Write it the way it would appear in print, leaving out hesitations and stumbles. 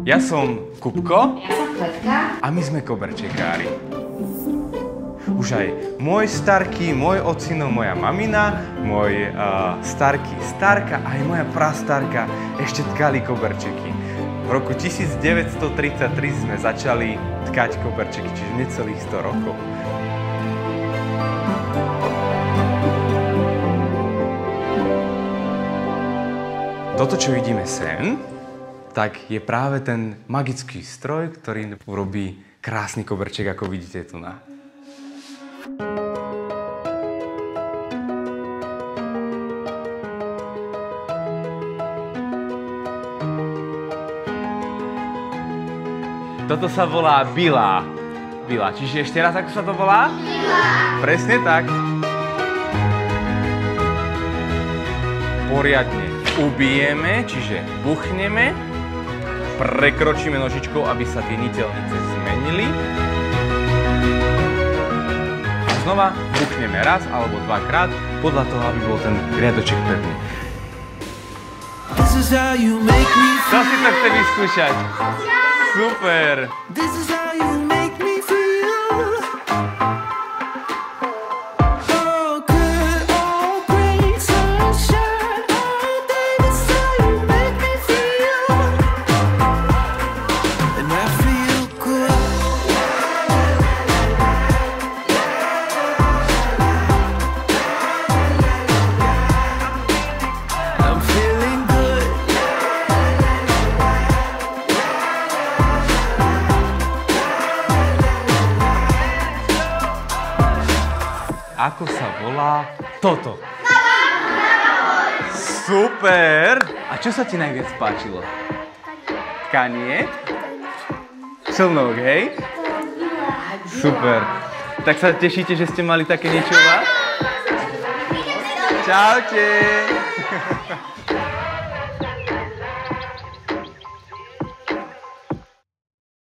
Ja som Kupko. Ja som Kvetka. A my sme koberčekári. Už aj môj starky, môj ocino, moja mamina, môj starky, starka, aj moja prastarka ešte tkali koberčeky. V roku 1933 sme začali tkať koberčeky, čiže necelých 100 rokov. Toto, čo vidíme sem, tak je práve ten magický stroj, ktorý urobí krásny koberček, ako vidíte tu na. Toto sa volá bila. Bila. Čiže ešte raz, ako sa to volá? Bila. Presne tak. Poriadne ubijeme, čiže buchneme, prekročíme nožičkou, aby sa tie niteľnice zmenili. A znova buchneme raz alebo dvakrát, podľa toho, aby bol ten riadoček pevný. Kto si to chce vyskúšať? Super! Ako sa volá toto? Super! A čo sa ti najviac páčilo? Tkanie? Člnok, hej? Super. Tak sa tešíte, že ste mali také niečo u vás? Čaute!